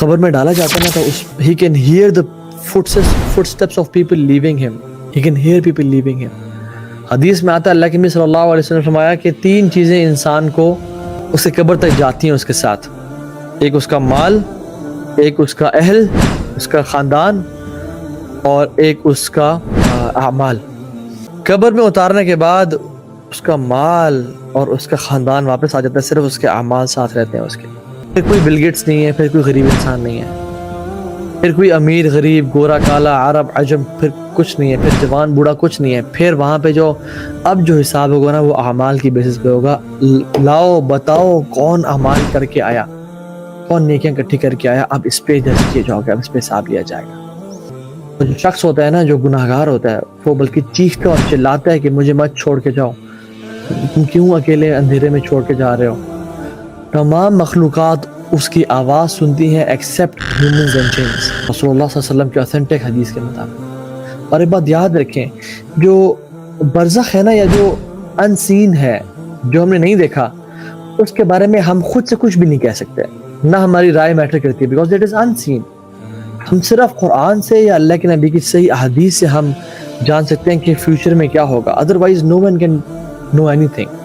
قبر میں ڈالا جاتا ہے نا تو he can hear the footsteps of people leaving him. He can hear people leaving him. حدیث میں آتا ہے اللہ کے نبی صلی اللہ علیہ وسلم نے فرمایا کہ 3 چیزیں انسان کو اس کی قبر تک جاتی ہیں اس کے ساتھ. ایک اس کا مال، ایک اس کا اہل، اس کا خاندان، اور ایک اس کا اعمال. قبر میں اتارنے کے بعد اس کا مال اور اس کا خاندان واپس آ جاتا ہے، صرف اس کے اعمال ساتھ رہتے ہیں اس کے. پھر کوئی بل گیٹس نہیں ہے، پھر کوئی غریب انسان نہیں ہے، پھر کوئی امیر غریب گورا کالا عرب عجم پھر کچھ نہیں ہے، پھر جوان بوڑھا کچھ نہیں ہے. پھر وہاں پہ جو حساب ہوگا نا وہ اعمال کی بیسس پہ ہوگا. لاؤ بتاؤ کون اعمال کر کے آیا، کون نیکیاں اکٹھی کر کے آیا، اب اس پہ جج کیا جاؤ گے، اب اس پہ حساب لیا جائے گا. تو جو شخص ہوتا ہے نا جو گناہگار ہوتا ہے وہ بلکہ چیختا اور چلاتا ہے کہ مجھے مت چھوڑ کے جاؤ، تم کیوں اکیلے اندھیرے میں چھوڑ کے جا رہے ہو. تمام مخلوقات اس کی آواز سنتی ہیں ایکسیپٹ ہیومنز اینڈ جنس، رسول اللہ صلی اللہ علیہ وسلم کی اوتھینٹک حدیث کے مطابق. اور ایک بات یاد رکھیں، جو برزخ ہے نا یا جو ان سین ہے، جو ہم نے نہیں دیکھا، اس کے بارے میں ہم خود سے کچھ بھی نہیں کہہ سکتے، نہ ہماری رائے میٹر کرتی ہے، بیکاز اٹ از ان سین. ہم صرف قرآن سے یا اللہ کے نبی کی صحیح احادیث سے ہم جان سکتے ہیں کہ فیوچر میں کیا ہوگا، otherwise no one can know اینی تھنگ.